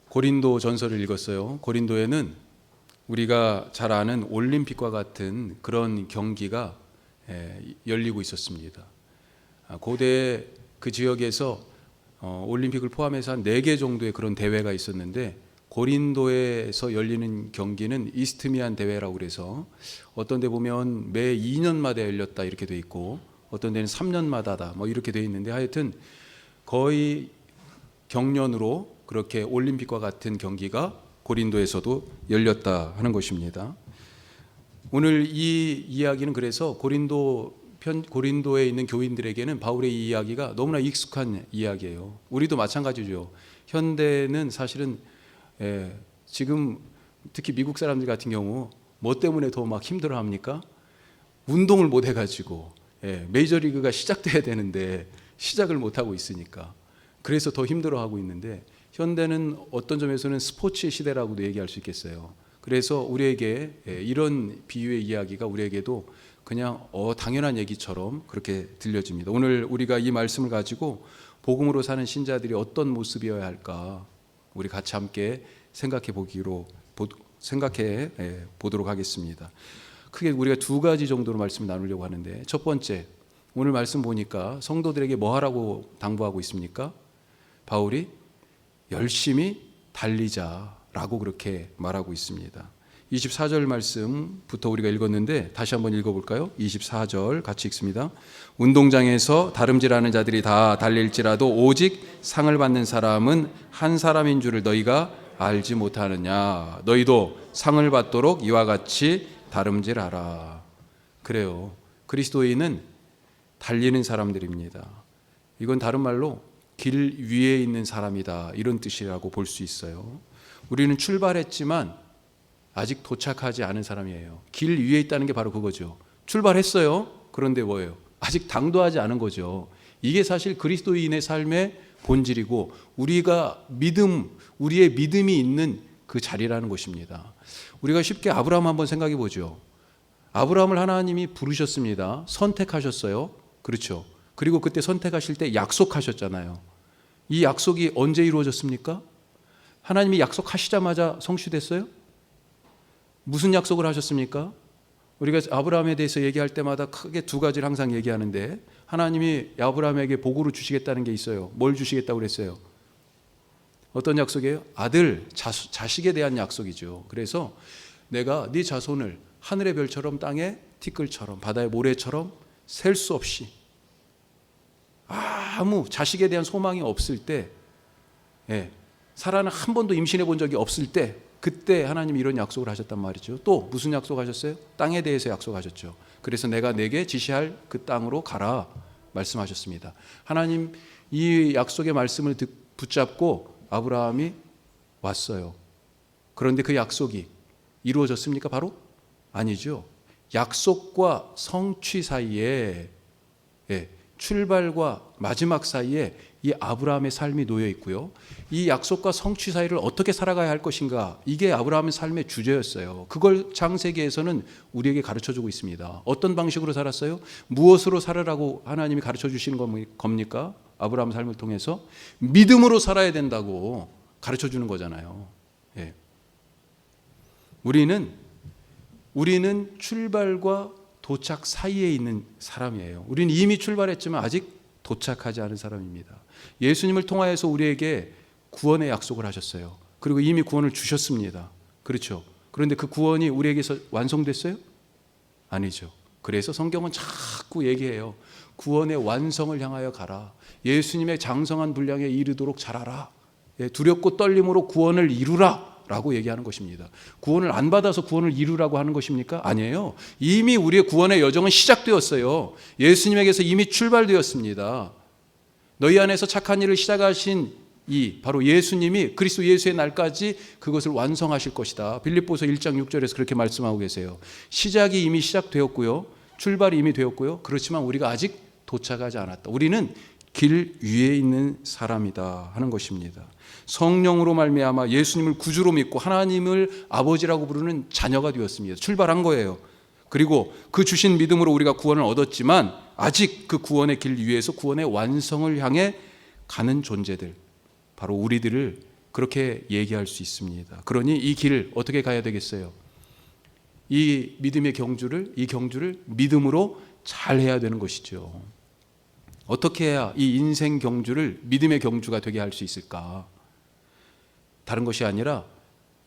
고린도 전서를 읽었어요. 고린도에는 우리가 잘 아는 올림픽과 같은 그런 경기가 열리고 있었습니다. 고대 그 지역에서 올림픽을 포함해서 한 4개 정도의 그런 대회가 있었는데, 고린도에서 열리는 경기는 이스트미안 대회라고 그래서 어떤 데 보면 매 2년마다 열렸다 이렇게 돼 있고, 어떤 데는 3년마다다 뭐 이렇게 돼 있는데, 하여튼 거의 경년으로 그렇게 올림픽과 같은 경기가 고린도에서도 열렸다 하는 것입니다. 오늘 이 이야기는 그래서 고린도에 있는 교인들에게는 바울의 이 이야기가 너무나 익숙한 이야기예요. 우리도 마찬가지죠. 현대는 사실은 지금 특히 미국 사람들 같은 경우 뭐 때문에 더 막 힘들어합니까? 운동을 못 해가지고 메이저리그가 시작돼야 되는데 시작을 못 하고 있으니까, 그래서 더 힘들어하고 있는데, 현대는 어떤 점에서는 스포츠의 시대라고도 얘기할 수 있겠어요. 그래서 우리에게 이런 비유의 이야기가 우리에게도 그냥 당연한 얘기처럼 그렇게 들려집니다. 오늘 우리가 이 말씀을 가지고 복음으로 사는 신자들이 어떤 모습이어야 할까, 우리 같이 함께 생각해 보도록 하겠습니다. 크게 우리가 2가지 정도로 말씀을 나누려고 하는데, 첫 번째, 오늘 말씀 보니까 성도들에게 뭐 하라고 당부하고 있습니까? 바울이 열심히 달리자라고 그렇게 말하고 있습니다. 24절 말씀부터 우리가 읽었는데 다시 한번 읽어볼까요? 24절 같이 읽습니다. 운동장에서 다름질하는 자들이 다 달릴지라도 오직 상을 받는 사람은 한 사람인 줄을 너희가 알지 못하느냐. 너희도 상을 받도록 이와 같이 다름질하라. 그래요. 그리스도인은 달리는 사람들입니다. 이건 다른 말로 길 위에 있는 사람이다, 이런 뜻이라고 볼 수 있어요. 우리는 출발했지만 아직 도착하지 않은 사람이에요. 길 위에 있다는 게 바로 그거죠. 출발했어요. 그런데 뭐예요? 아직 당도하지 않은 거죠. 이게 사실 그리스도인의 삶의 본질이고 우리의 믿음이 있는 그 자리라는 것입니다. 우리가 쉽게 아브라함 한번 생각해 보죠. 아브라함을 하나님이 부르셨습니다. 선택하셨어요. 그렇죠. 그리고 그때 선택하실 때 약속하셨잖아요. 이 약속이 언제 이루어졌습니까? 하나님이 약속하시자마자 성취됐어요? 무슨 약속을 하셨습니까? 우리가 아브라함에 대해서 얘기할 때마다 크게 2가지를 항상 얘기하는데, 하나님이 아브라함에게 복으로 주시겠다는 게 있어요. 뭘 주시겠다고 그랬어요? 어떤 약속이에요? 아들, 자식에 대한 약속이죠. 그래서 내가 네 자손을 하늘의 별처럼 땅의 티끌처럼 바다의 모래처럼 셀 수 없이, 아무 자식에 대한 소망이 없을 때, 사라는 한 번도 임신해 본 적이 없을 때, 그때 하나님이 이런 약속을 하셨단 말이죠. 또 무슨 약속하셨어요? 땅에 대해서 약속하셨죠. 그래서 내가 내게 지시할 그 땅으로 가라 말씀하셨습니다. 하나님 이 약속의 말씀을 붙잡고 아브라함이 왔어요. 그런데 그 약속이 이루어졌습니까? 바로? 아니죠. 약속과 성취 사이에, 출발과 마지막 사이에 이 아브라함의 삶이 놓여 있고요. 이 약속과 성취 사이를 어떻게 살아가야 할 것인가, 이게 아브라함의 삶의 주제였어요. 그걸 창세기에서는 우리에게 가르쳐주고 있습니다. 어떤 방식으로 살았어요? 무엇으로 살으라고 하나님이 가르쳐 주시는 겁니까? 아브라함 삶을 통해서 믿음으로 살아야 된다고 가르쳐 주는 거잖아요. 우리는 출발과 도착 사이에 있는 사람이에요. 우리는 이미 출발했지만 아직 도착하지 않은 사람입니다. 예수님을 통하여서 우리에게 구원의 약속을 하셨어요. 그리고 이미 구원을 주셨습니다. 그렇죠. 그런데 그 구원이 우리에게서 완성됐어요? 아니죠. 그래서 성경은 자꾸 얘기해요. 구원의 완성을 향하여 가라. 예수님의 장성한 분량에 이르도록 자라라. 두렵고 떨림으로 구원을 이루라 라고 얘기하는 것입니다. 구원을 안 받아서 구원을 이루라고 하는 것입니까? 아니에요. 이미 우리의 구원의 여정은 시작되었어요. 예수님에게서 이미 출발되었습니다. 너희 안에서 착한 일을 시작하신 바로 예수님이 그리스도 예수의 날까지 그것을 완성하실 것이다. 빌립보서 1장 6절에서 그렇게 말씀하고 계세요. 시작이 이미 시작되었고요. 출발이 이미 되었고요. 그렇지만 우리가 아직 도착하지 않았다. 우리는 길 위에 있는 사람이다 하는 것입니다. 성령으로 말미암아 예수님을 구주로 믿고 하나님을 아버지라고 부르는 자녀가 되었습니다. 출발한 거예요. 그리고 그 주신 믿음으로 우리가 구원을 얻었지만 아직 그 구원의 길 위에서 구원의 완성을 향해 가는 존재들, 바로 우리들을 그렇게 얘기할 수 있습니다. 그러니 이 길을 어떻게 가야 되겠어요? 이 믿음의 경주를, 이 경주를 믿음으로 잘 해야 되는 것이죠. 어떻게 해야 이 인생 경주를 믿음의 경주가 되게 할 수 있을까? 다른 것이 아니라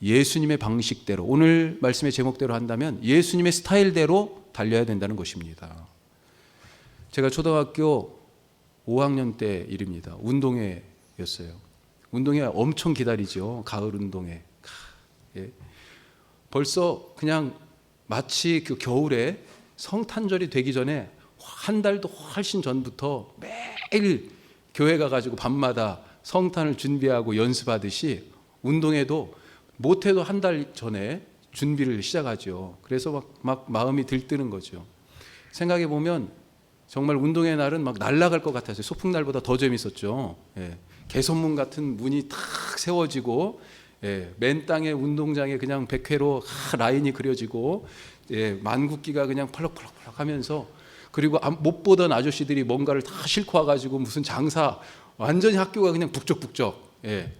예수님의 방식대로, 오늘 말씀의 제목대로 한다면 예수님의 스타일대로 달려야 된다는 것입니다. 제가 초등학교 5학년 때 일입니다. 운동회였어요. 운동회 엄청 기다리죠. 가을 운동회. 예. 벌써 그냥 마치 그 겨울에 성탄절이 되기 전에 한 달도 훨씬 전부터 매일 교회 가가지고 밤마다 성탄을 준비하고 연습하듯이 운동회도 못해도 한 달 전에 준비를 시작하죠. 그래서 막 마음이 들뜨는 거죠. 생각해 보면 정말 운동회 날은 막 날아갈 것 같았어요. 소풍날보다 더 재밌었죠. 예. 개선문 같은 문이 탁 세워지고, 예. 맨 땅에 운동장에 그냥 백회로 라인이 그려지고, 예. 만국기가 그냥 펄럭펄럭 하면서, 그리고 못 보던 아저씨들이 뭔가를 다 싣고 와가지고 무슨 장사, 완전히 학교가 그냥 북적북적. 예.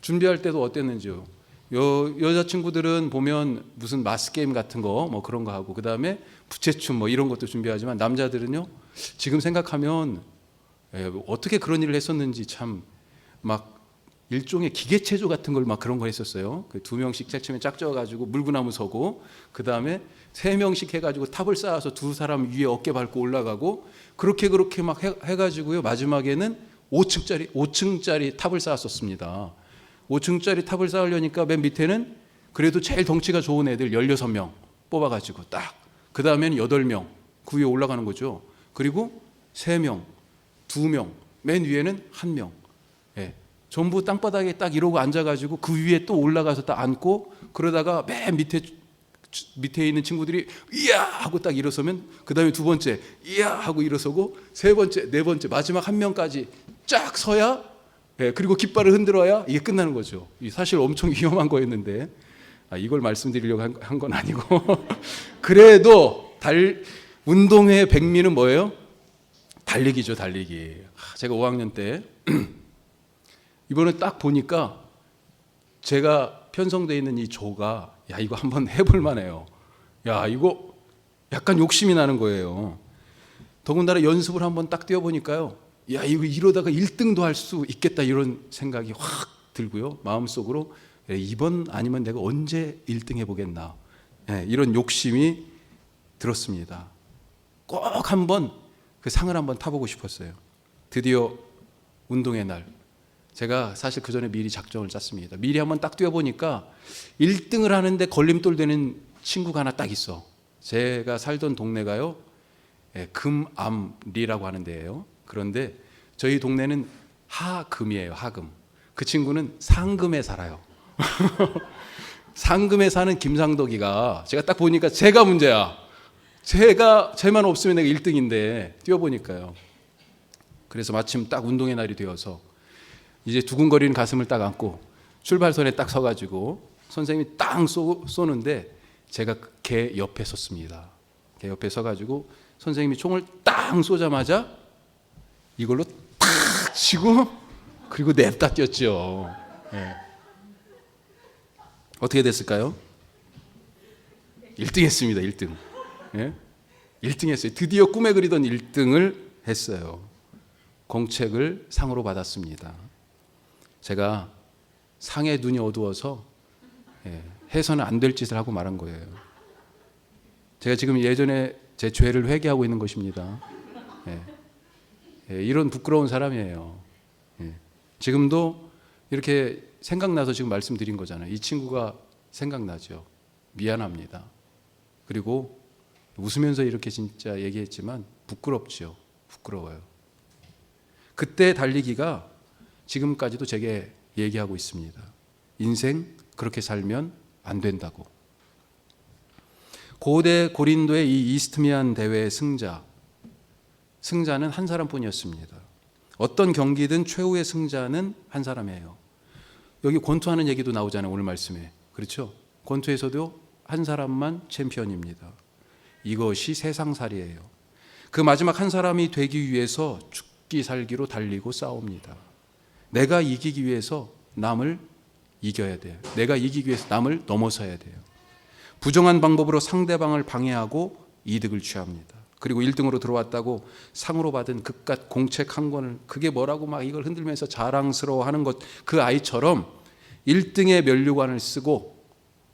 준비할 때도 어땠는지요? 여자친구들은 보면 무슨 마스게임 같은 거 뭐 그런 거 하고, 그 다음에 부채춤 뭐 이런 것도 준비하지만, 남자들은요, 지금 생각하면 어떻게 그런 일을 했었는지 참 막 일종의 기계체조 같은 걸 막 그런 거 했었어요. 그 2명씩 책침에 짝져가지고 물구나무 서고, 그 다음에 3명씩 해가지고 탑을 쌓아서 2사람 위에 어깨 밟고 올라가고, 그렇게 막 해가지고요, 마지막에는 5층짜리 탑을 쌓았었습니다. 5층짜리 탑을 쌓으려니까 맨 밑에는 그래도 제일 덩치가 좋은 애들 16명 뽑아가지고 딱, 그 다음에는 8명 그 위에 올라가는 거죠. 그리고 3명, 2명, 맨 위에는 1명. 예. 전부 땅바닥에 딱 이러고 앉아가지고 그 위에 또 올라가서 딱 앉고, 그러다가 맨 밑에 있는 친구들이 이야 하고 딱 일어서면, 그 다음에 2번째 이야 하고 일어서고, 3번째, 4번째, 마지막 1명까지 쫙 서야, 예, 그리고 깃발을 흔들어야 이게 끝나는 거죠. 사실 엄청 위험한 거였는데, 이걸 말씀드리려고 한 건 아니고 그래도 운동회 백미는 뭐예요? 달리기죠, 달리기. 제가 5학년 때 이번에 딱 보니까 제가 편성되어 있는 이 조가, 야, 이거 한번 해볼 만해요. 야, 이거 약간 욕심이 나는 거예요. 더군다나 연습을 한번 딱 뛰어보니까요, 야, 이거 이러다가 1등도 할 수 있겠다, 이런 생각이 확 들고요, 마음속으로 이번 아니면 내가 언제 1등 해보겠나, 이런 욕심이 들었습니다. 꼭 한번 그 상을 한번 타보고 싶었어요. 드디어 운동의 날, 제가 사실 그 전에 미리 작정을 짰습니다. 미리 한번 딱 뛰어보니까 1등을 하는데 걸림돌 되는 친구가 하나 딱 있어. 제가 살던 동네가요, 금암리라고 하는 데예요. 그런데 저희 동네는 하금이에요, 하금. 그 친구는 상금에 살아요. 상금에 사는 김상덕이가, 제가 딱 보니까 제가 문제야. 쟤만 없으면 내가 1등인데 뛰어보니까요. 그래서 마침 딱 운동의 날이 되어서 이제 두근거리는 가슴을 딱 안고 출발선에 딱 서가지고 선생님이 딱 쏘는데, 제가 걔 옆에 섰습니다. 걔 옆에 서가지고 선생님이 총을 딱 쏘자마자 이걸로 탁 치고, 그리고 냅다 뛰었죠. 예. 어떻게 됐을까요? 1등 했습니다. 1등. 예? 1등 했어요. 드디어 꿈에 그리던 1등을 했어요. 공책을 상으로 받았습니다. 제가 상에 눈이 어두워서 해서는 안 될 짓을 하고 말한 거예요. 제가 지금 예전에 제 죄를 회개하고 있는 것입니다. 이런 부끄러운 사람이에요. 지금도 이렇게 생각나서 지금 말씀드린 거잖아요. 이 친구가 생각나죠. 미안합니다. 그리고 웃으면서 이렇게 진짜 얘기했지만 부끄럽죠. 부끄러워요. 그때 달리기가 지금까지도 제게 얘기하고 있습니다. 인생 그렇게 살면 안 된다고. 고대 고린도의 이 이스트미안 대회의 승자는 한 사람뿐이었습니다. 어떤 경기든 최후의 승자는 한 사람이에요. 여기 권투하는 얘기도 나오잖아요, 오늘 말씀에. 그렇죠? 권투에서도 한 사람만 챔피언입니다. 이것이 세상살이에요. 그 마지막 한 사람이 되기 위해서 죽기 살기로 달리고 싸웁니다. 내가 이기기 위해서 남을 이겨야 돼요. 내가 이기기 위해서 남을 넘어서야 돼요. 부정한 방법으로 상대방을 방해하고 이득을 취합니다. 그리고 1등으로 들어왔다고 상으로 받은 그깟 공책 한 권을 그게 뭐라고 막 이걸 흔들면서 자랑스러워하는 것, 그 아이처럼 1등의 면류관을 쓰고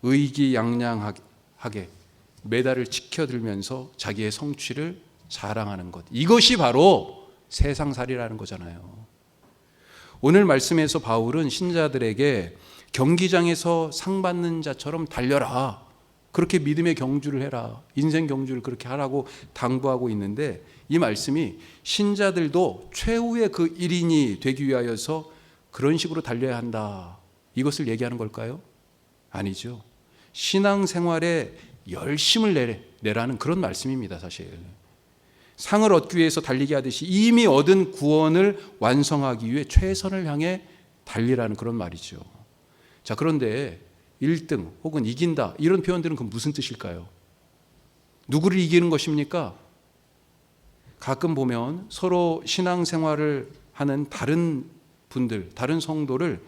의기양양하게 메달을 치켜들면서 자기의 성취를 자랑하는 것, 이것이 바로 세상살이라는 거잖아요. 오늘 말씀에서 바울은 신자들에게 경기장에서 상 받는 자처럼 달려라, 그렇게 믿음의 경주를 해라, 인생 경주를 그렇게 하라고 당부하고 있는데, 이 말씀이 신자들도 최후의 그 1인이 되기 위하여서 그런 식으로 달려야 한다, 이것을 얘기하는 걸까요? 아니죠. 신앙생활에 열심을 내라는 그런 말씀입니다. 사실 상을 얻기 위해서 달리기 하듯이 이미 얻은 구원을 완성하기 위해 최선을 향해 달리라는 그런 말이죠. 자, 그런데 1등 혹은 이긴다, 이런 표현들은 그 무슨 뜻일까요? 누구를 이기는 것입니까? 가끔 보면 서로 신앙생활을 하는 다른 분들, 다른 성도를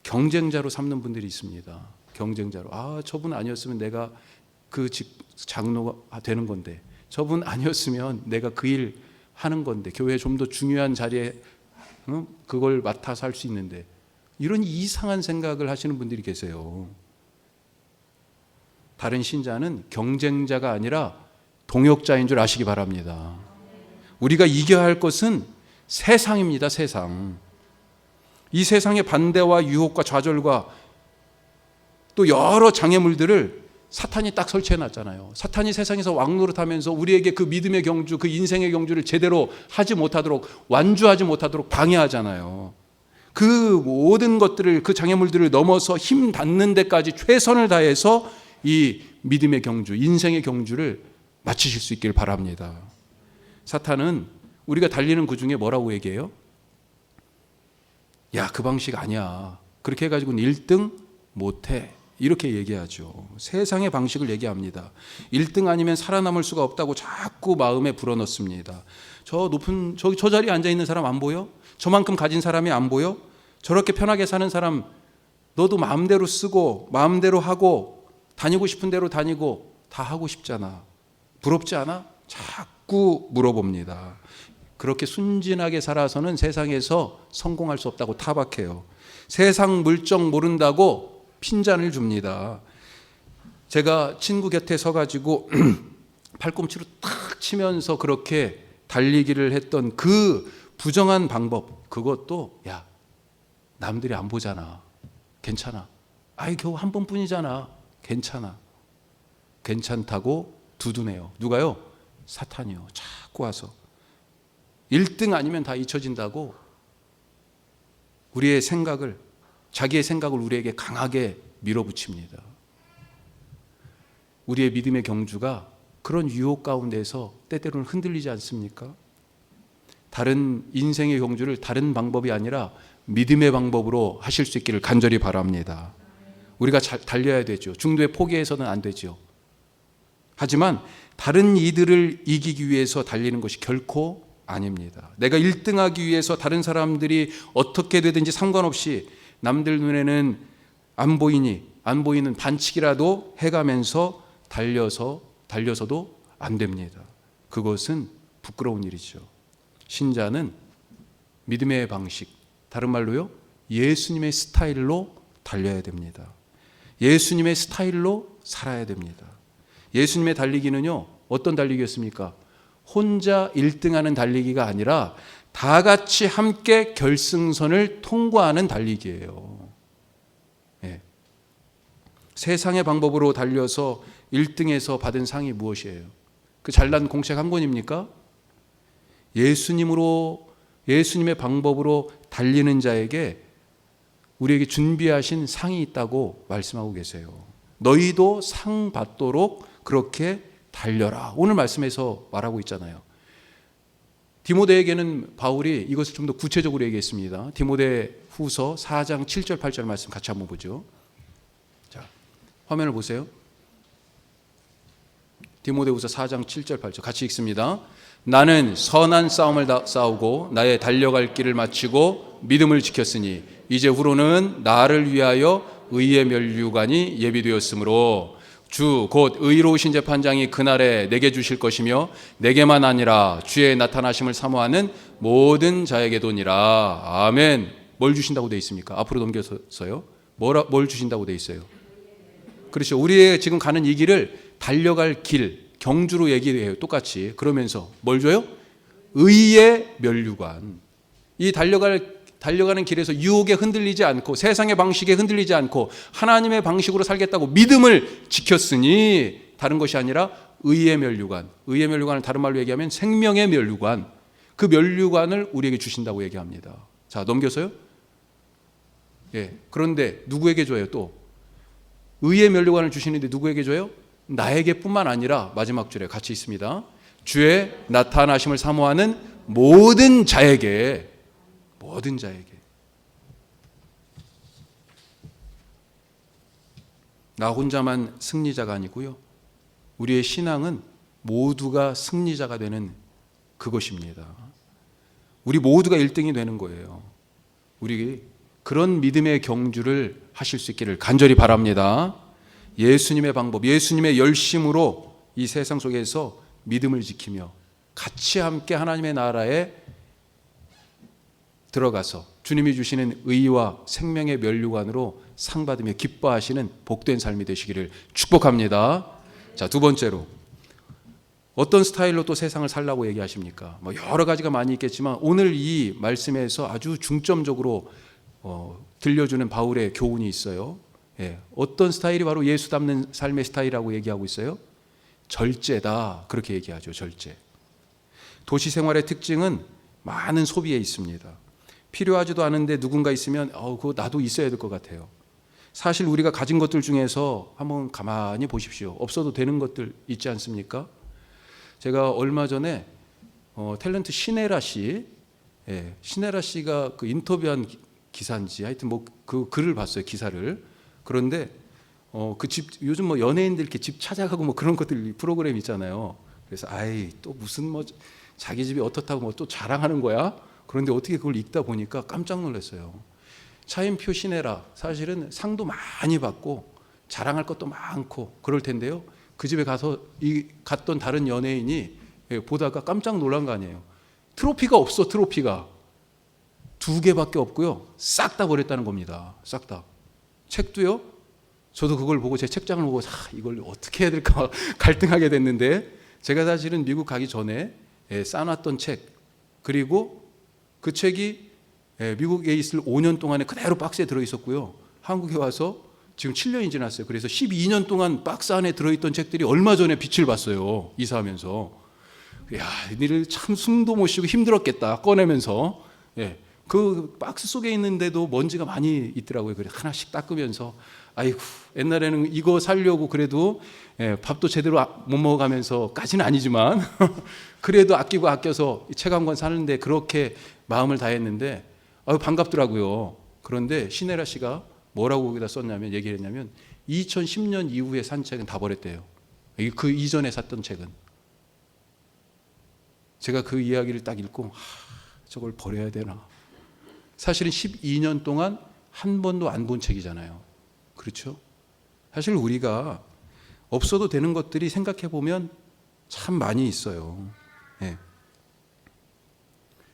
경쟁자로 삼는 분들이 있습니다. 경쟁자로. 아, 저분 아니었으면 내가 그 장로가 되는 건데, 저분 아니었으면 내가 그 일 하는 건데, 교회에 좀 더 중요한 자리에 그걸 맡아서 할 수 있는데, 이런 이상한 생각을 하시는 분들이 계세요. 다른 신자는 경쟁자가 아니라 동역자인 줄 아시기 바랍니다. 우리가 이겨야 할 것은 세상입니다. 세상. 이 세상의 반대와 유혹과 좌절과 또 여러 장애물들을 사탄이 딱 설치해 놨잖아요. 사탄이 세상에서 왕노릇하면서 우리에게 그 믿음의 경주, 그 인생의 경주를 제대로 하지 못하도록, 완주하지 못하도록 방해하잖아요. 그 모든 것들을, 그 장애물들을 넘어서 힘 닿는 데까지 최선을 다해서 이 믿음의 경주, 인생의 경주를 마치실 수 있길 바랍니다. 사탄은 우리가 달리는 그 중에 뭐라고 얘기해요? 야, 그 방식 아니야, 그렇게 해가지고는 1등 못해, 이렇게 얘기하죠. 세상의 방식을 얘기합니다. 1등 아니면 살아남을 수가 없다고 자꾸 마음에 불어넣습니다. 저 높은 저 자리에 앉아있는 사람 안 보여? 저만큼 가진 사람이 안 보여? 저렇게 편하게 사는 사람 너도 마음대로 쓰고 마음대로 하고 다니고 싶은 대로 다니고 다 하고 싶잖아. 부럽지 않아? 자꾸 물어봅니다. 그렇게 순진하게 살아서는 세상에서 성공할 수 없다고 타박해요. 세상 물정 모른다고 핀잔을 줍니다. 제가 친구 곁에 서가지고 팔꿈치로 탁 치면서 그렇게 달리기를 했던 그 부정한 방법, 그것도 야, 남들이 안 보잖아, 괜찮아, 아이 겨우 한 번뿐이잖아, 괜찮아, 괜찮다고 두둔해요. 누가요? 사탄이요. 자꾸 와서 1등 아니면 다 잊혀진다고 우리의 생각을, 자기의 생각을 우리에게 강하게 밀어붙입니다. 우리의 믿음의 경주가 그런 유혹 가운데서 때때로는 흔들리지 않습니까? 다른 인생의 경주를 다른 방법이 아니라 믿음의 방법으로 하실 수 있기를 간절히 바랍니다. 우리가 달려야 되죠. 중도에 포기해서는 안 되죠. 하지만 다른 이들을 이기기 위해서 달리는 것이 결코 아닙니다. 내가 1등하기 위해서 다른 사람들이 어떻게 되든지 상관없이 남들 눈에는 안 보이는 반칙이라도 해가면서 달려서도 안 됩니다. 그것은 부끄러운 일이죠. 신자는 믿음의 방식, 다른 말로요, 예수님의 스타일로 달려야 됩니다. 예수님의 스타일로 살아야 됩니다. 예수님의 달리기는요, 어떤 달리기였습니까? 혼자 1등하는 달리기가 아니라 다 같이 함께 결승선을 통과하는 달리기예요. 예. 세상의 방법으로 달려서 1등에서 받은 상이 무엇이에요? 그 잘난 공책 한 권입니까? 예수님의 방법으로 달리는 자에게 우리에게 준비하신 상이 있다고 말씀하고 계세요. 너희도 상 받도록 그렇게 달려라. 오늘 말씀에서 말하고 있잖아요. 디모데에게는 바울이 이것을 좀 더 구체적으로 얘기했습니다. 디모데 후서 4장 7절 8절 말씀 같이 한번 보죠. 자, 화면을 보세요. 디모데 후서 4장 7절 8절 같이 읽습니다. 나는 선한 싸움을 싸우고 나의 달려갈 길을 마치고 믿음을 지켰으니 이제 후로는 나를 위하여 의의 면류관이 예비되었으므로 주 곧 의로우신 재판장이 그날에 내게 주실 것이며 내게만 아니라 주의 나타나심을 사모하는 모든 자에게도니라. 아멘. 뭘 주신다고 돼 있습니까? 앞으로 넘겨서요. 뭘 주신다고 돼 있어요? 그렇죠. 우리의 지금 가는 이 길을 달려갈 길, 경주로 얘기해요. 똑같이. 그러면서 뭘 줘요? 의의 면류관. 이 달려가는 길에서 유혹에 흔들리지 않고 세상의 방식에 흔들리지 않고 하나님의 방식으로 살겠다고 믿음을 지켰으니 다른 것이 아니라 의의 면류관. 의의 면류관을 다른 말로 얘기하면 생명의 면류관. 그 면류관을 우리에게 주신다고 얘기합니다. 자, 넘겨서요. 예. 그런데 누구에게 줘요? 또 의의 면류관을 주시는데 누구에게 줘요? 나에게뿐만 아니라 마지막 줄에 같이 있습니다. 주의 나타나심을 사모하는 모든 자에게. 모든 자에게. 나 혼자만 승리자가 아니고요. 우리의 신앙은 모두가 승리자가 되는 그것입니다. 우리 모두가 1등이 되는 거예요. 우리 그런 믿음의 경주를 하실 수 있기를 간절히 바랍니다. 예수님의 방법, 예수님의 열심으로 이 세상 속에서 믿음을 지키며 같이 함께 하나님의 나라에 들어가서 주님이 주시는 의와 생명의 면류관으로 상 받으며 기뻐하시는 복된 삶이 되시기를 축복합니다. 자, 두 번째로 어떤 스타일로 또 세상을 살라고 얘기하십니까? 여러 가지가 많이 있겠지만 오늘 이 말씀에서 아주 중점적으로 들려주는 바울의 교훈이 있어요. 예, 어떤 스타일이 바로 예수 닮는 삶의 스타일이라고 얘기하고 있어요? 절제다. 그렇게 얘기하죠. 절제. 도시 생활의 특징은 많은 소비에 있습니다. 필요하지도 않은데 누군가 있으면 그거 나도 있어야 될 것 같아요. 사실 우리가 가진 것들 중에서 한번 가만히 보십시오. 없어도 되는 것들 있지 않습니까? 제가 얼마 전에 탤런트 신혜라 씨, 신혜라 씨가 그 인터뷰한 기사인지 하여튼 그 글을 봤어요. 기사를. 그런데 그 집 요즘 연예인들 이렇게 집 찾아가고 그런 것들 프로그램 있잖아요. 그래서 또 무슨 자기 집이 어떻다고 또 자랑하는 거야? 그런데 어떻게 그걸 읽다 보니까 깜짝 놀랐어요. 차인표 신혜라 사실은 상도 많이 받고 자랑할 것도 많고 그럴 텐데요. 그 집에 가서 갔던 다른 연예인이 보다가 깜짝 놀란 거 아니에요. 트로피가 없어. 트로피가 2개밖에 없고요. 싹 다 버렸다는 겁니다. 싹 다. 책도요. 저도 그걸 보고 제 책장을 보고 이걸 어떻게 해야 될까 갈등하게 됐는데 제가 사실은 미국 가기 전에 쌓아놨던 책 그리고 그 책이 미국에 있을 5년 동안에 그대로 박스에 들어있었고요. 한국에 와서 지금 7년이 지났어요. 그래서 12년 동안 박스 안에 들어있던 책들이 얼마 전에 빛을 봤어요. 이사하면서. 니들 참 숨도 못 쉬고 힘들었겠다. 꺼내면서. 그 박스 속에 있는데도 먼지가 많이 있더라고요. 그래서 하나씩 닦으면서 아이고 옛날에는 이거 살려고 그래도 밥도 제대로 못 먹어가면서까지는 아니지만 그래도 아끼고 아껴서 책 한 권 사는데 그렇게 마음을 다했는데 반갑더라고요. 그런데 신혜라 씨가 뭐라고 거기다 썼냐면 얘기를 했냐면 2010년 이후에 산 책은 다 버렸대요. 그 이전에 샀던 책은. 제가 그 이야기를 딱 읽고 저걸 버려야 되나. 사실은 12년 동안 한 번도 안 본 책이잖아요. 그렇죠? 사실 우리가 없어도 되는 것들이 생각해 보면 참 많이 있어요.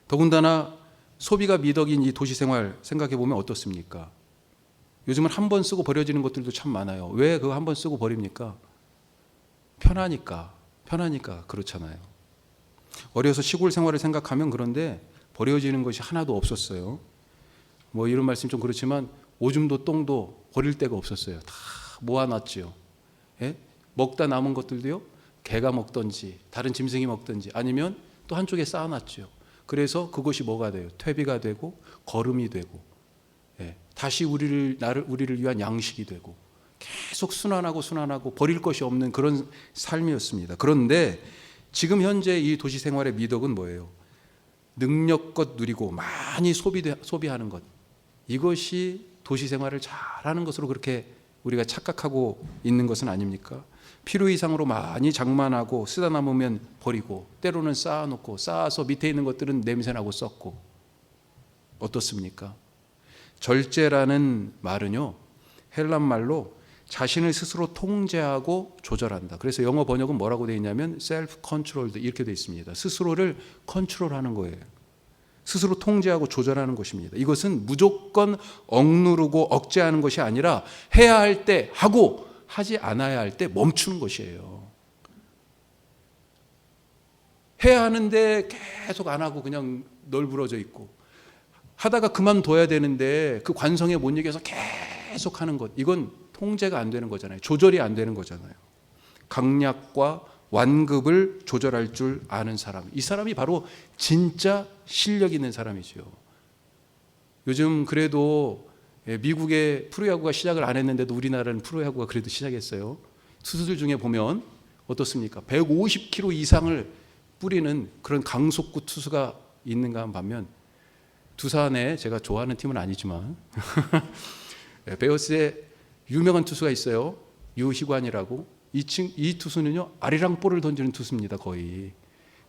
더군다나 소비가 미덕인 이 도시생활 생각해 보면 어떻습니까? 요즘은 한 번 쓰고 버려지는 것들도 참 많아요. 왜 그거 한 번 쓰고 버립니까? 편하니까 그렇잖아요. 어려서 시골 생활을 생각하면 그런데 버려지는 것이 하나도 없었어요. 이런 말씀 좀 그렇지만 오줌도 똥도 버릴 데가 없었어요. 다 모아놨죠. 먹다 남은 것들도요. 개가 먹든지 다른 짐승이 먹든지 아니면 또 한쪽에 쌓아놨죠. 그래서 그것이 뭐가 돼요? 퇴비가 되고 거름이 되고 다시 우리를 위한 양식이 되고 계속 순환하고 버릴 것이 없는 그런 삶이었습니다. 그런데 지금 현재 이 도시 생활의 미덕은 뭐예요? 능력껏 누리고 많이 소비하는 것. 이것이 도시 생활을 잘하는 것으로 그렇게 우리가 착각하고 있는 것은 아닙니까? 필요 이상으로 많이 장만하고 쓰다 남으면 버리고 때로는 쌓아놓고 쌓아서 밑에 있는 것들은 냄새나고 썩고 어떻습니까? 절제라는 말은요, 헬란 말로 자신을 스스로 통제하고 조절한다. 그래서 영어 번역은 뭐라고 되어 있냐면 self controlled 이렇게 되어 있습니다. 스스로를 컨트롤하는 거예요. 스스로 통제하고 조절하는 것입니다. 이것은 무조건 억누르고 억제하는 것이 아니라 해야 할 때 하고 하지 않아야 할 때 멈추는 것이에요. 해야 하는데 계속 안 하고 그냥 널브러져 있고, 하다가 그만둬야 되는데 그 관성에 못 이겨서 계속 하는 것, 이건 통제가 안 되는 거잖아요. 조절이 안 되는 거잖아요. 강약과 완급을 조절할 줄 아는 사람, 이 사람이 바로 진짜 실력 있는 사람이죠. 요즘 그래도 미국의 프로야구가 시작을 안 했는데도 우리나라는 프로야구가 그래도 시작했어요. 투수들 중에 보면 어떻습니까? 150km 이상을 뿌리는 그런 강속구 투수가 있는가 반면, 두산에 제가 좋아하는 팀은 아니지만 베어스에 유명한 투수가 있어요. 유희관이라고. 이 투수는요, 아리랑 볼을 던지는 투수입니다. 거의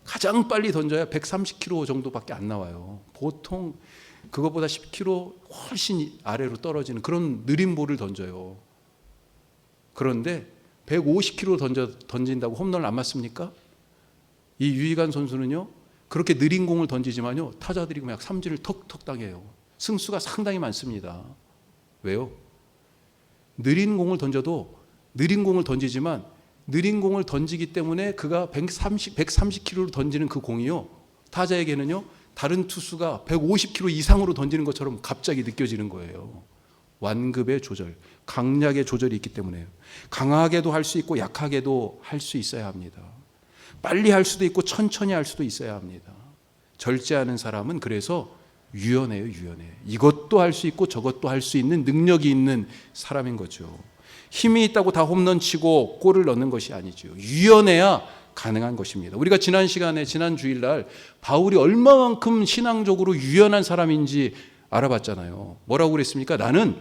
가장 빨리 던져야 130km 정도밖에 안 나와요. 보통 그것보다 10km 훨씬 아래로 떨어지는 그런 느린 볼을 던져요. 그런데 150km 던진다고 홈런을 안 맞습니까? 이 유희관 선수는요, 그렇게 느린 공을 던지지만요, 타자들이 그냥 삼진을 턱턱 당해요. 승수가 상당히 많습니다. 왜요? 느린 공을 던져도 느린 공을 던지지만 느린 공을 던지기 때문에 그가 130km로 던지는 그 공이요, 타자에게는요, 다른 투수가 150km 이상으로 던지는 것처럼 갑자기 느껴지는 거예요. 완급의 조절, 강약의 조절이 있기 때문에요. 강하게도 할 수 있고 약하게도 할 수 있어야 합니다. 빨리 할 수도 있고 천천히 할 수도 있어야 합니다. 절제하는 사람은 그래서 유연해요, 유연해. 이것도 할 수 있고 저것도 할 수 있는 능력이 있는 사람인 거죠. 힘이 있다고 다 홈런 치고 골을 넣는 것이 아니죠. 유연해야 가능한 것입니다. 우리가 지난 시간에, 지난 주일날 바울이 얼마만큼 신앙적으로 유연한 사람인지 알아봤잖아요. 뭐라고 그랬습니까? 나는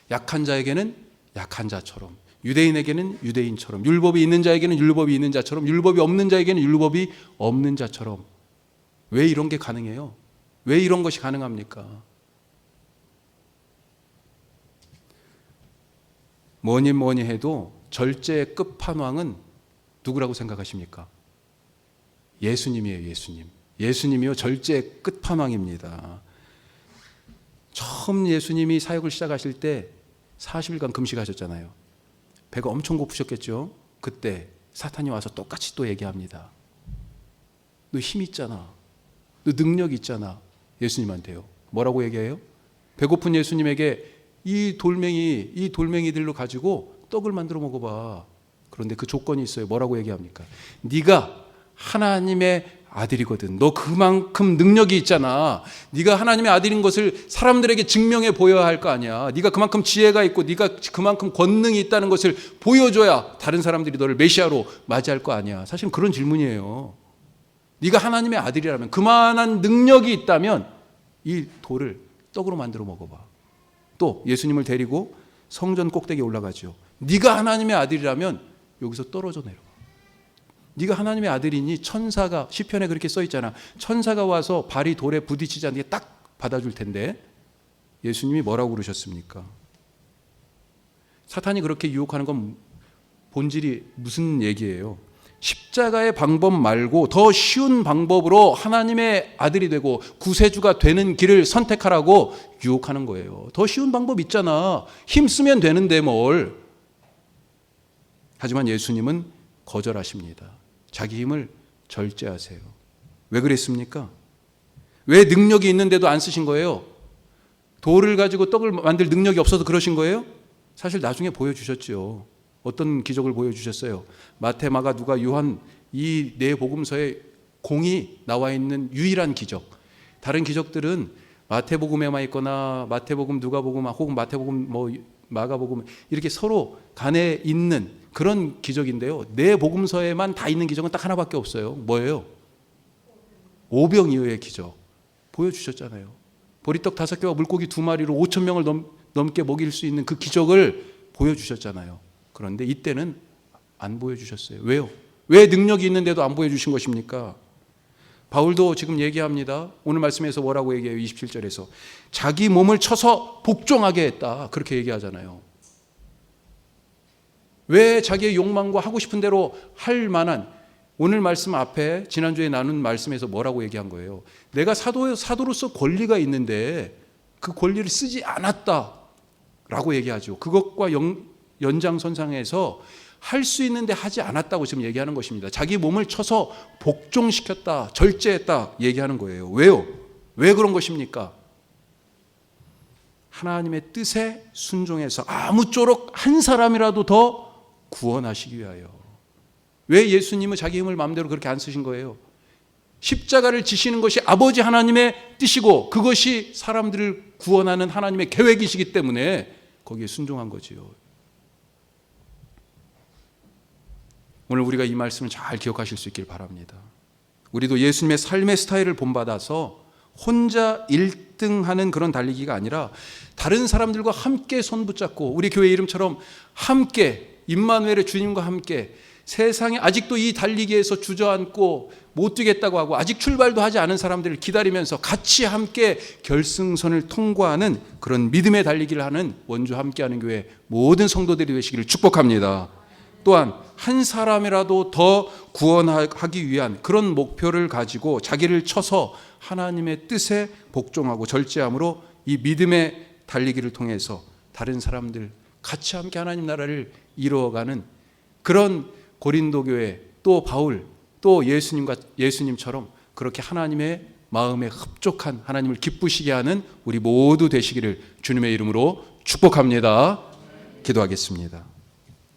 약한 자에게는 약한 자처럼, 유대인에게는 유대인처럼, 율법이 있는 자에게는 율법이 있는 자처럼, 율법이 없는 자에게는 율법이 없는 자처럼. 왜 이런 게 가능해요? 왜 이런 것이 가능합니까? 뭐니 해도 절제의 끝판왕은 누구라고 생각하십니까? 예수님이에요. 예수님. 예수님이요, 절제의 끝판왕입니다. 처음 예수님이 사역을 시작하실 때 40일간 금식하셨잖아요. 배가 엄청 고프셨겠죠? 그때 사탄이 와서 똑같이 또 얘기합니다. 너 힘 있잖아. 너 능력 있잖아. 예수님한테요. 뭐라고 얘기해요? 배고픈 예수님에게 이 돌멩이들로 가지고 떡을 만들어 먹어봐. 그런데 그 조건이 있어요. 뭐라고 얘기합니까? 네가 하나님의 아들이거든. 너 그만큼 능력이 있잖아. 네가 하나님의 아들인 것을 사람들에게 증명해 보여야 할 거 아니야. 네가 그만큼 지혜가 있고 네가 그만큼 권능이 있다는 것을 보여줘야 다른 사람들이 너를 메시아로 맞이할 거 아니야. 사실은 그런 질문이에요. 네가 하나님의 아들이라면, 그만한 능력이 있다면 이 돌을 떡으로 만들어 먹어봐. 또 예수님을 데리고 성전 꼭대기에 올라가죠. 네가 하나님의 아들이라면 여기서 떨어져 내려와. 네가 하나님의 아들이니 천사가, 시편에 그렇게 써 있잖아. 천사가 와서 발이 돌에 부딪히지 않게 딱 받아줄 텐데 예수님이 뭐라고 그러셨습니까? 사탄이 그렇게 유혹하는 건 본질이 무슨 얘기예요? 십자가의 방법 말고 더 쉬운 방법으로 하나님의 아들이 되고 구세주가 되는 길을 선택하라고 유혹하는 거예요. 더 쉬운 방법 있잖아. 힘 쓰면 되는데 뭘. 하지만 예수님은 거절하십니다. 자기 힘을 절제하세요. 왜 그랬습니까? 왜 능력이 있는데도 안 쓰신 거예요? 돌을 가지고 떡을 만들 능력이 없어서 그러신 거예요? 사실 나중에 보여주셨죠. 어떤 기적을 보여주셨어요? 마태, 마가, 누가, 요한, 이 네 복음서에 공이 나와 있는 유일한 기적. 다른 기적들은 마태복음에만 있거나 마태복음, 누가복음, 혹은 마태복음, 마가복음 이렇게 서로 간에 있는 그런 기적인데요. 네 복음서에만 다 있는 기적은 딱 하나밖에 없어요. 뭐예요? 오병이어의 기적 보여주셨잖아요. 보리떡 5개와 물고기 2마리로 5,000명을 넘게 먹일 수 있는 그 기적을 보여주셨잖아요. 그런데 이때는 안 보여주셨어요. 왜요? 왜 능력이 있는데도 안 보여주신 것입니까? 바울도 지금 얘기합니다. 오늘 말씀에서 뭐라고 얘기해요? 27절에서 자기 몸을 쳐서 복종하게 했다, 그렇게 얘기하잖아요. 왜 자기의 욕망과 하고 싶은 대로 할 만한, 오늘 말씀 앞에 지난주에 나눈 말씀에서 뭐라고 얘기한 거예요? 내가 사도로서 권리가 있는데 그 권리를 쓰지 않았다라고 얘기하죠. 그것과 연장선상에서 할 수 있는데 하지 않았다고 지금 얘기하는 것입니다. 자기 몸을 쳐서 복종시켰다, 절제했다 얘기하는 거예요. 왜요? 왜 그런 것입니까? 하나님의 뜻에 순종해서 아무쪼록 한 사람이라도 더 구원하시기 위하여. 왜 예수님은 자기 힘을 마음대로 그렇게 안 쓰신 거예요? 십자가를 지시는 것이 아버지 하나님의 뜻이고 그것이 사람들을 구원하는 하나님의 계획이시기 때문에 거기에 순종한 거지요. 오늘 우리가 이 말씀을 잘 기억하실 수 있길 바랍니다. 우리도 예수님의 삶의 스타일을 본받아서 혼자 1등하는 그런 달리기가 아니라 다른 사람들과 함께 손 붙잡고, 우리 교회 이름처럼 함께 임마누엘의 주님과 함께, 세상에 아직도 이 달리기에서 주저앉고 못 뛰겠다고 하고 아직 출발도 하지 않은 사람들을 기다리면서 같이 함께 결승선을 통과하는 그런 믿음의 달리기를 하는 원주 함께하는 교회 모든 성도들이 되시기를 축복합니다. 또한 한 사람이라도 더 구원하기 위한 그런 목표를 가지고 자기를 쳐서 하나님의 뜻에 복종하고 절제함으로 이 믿음의 달리기를 통해서 다른 사람들 같이 함께 하나님 나라를 이루어가는 그런 고린도 교회, 또 바울, 또 예수님처럼 그렇게 하나님의 마음에 흡족한, 하나님을 기쁘시게 하는 우리 모두 되시기를 주님의 이름으로 축복합니다. 기도하겠습니다.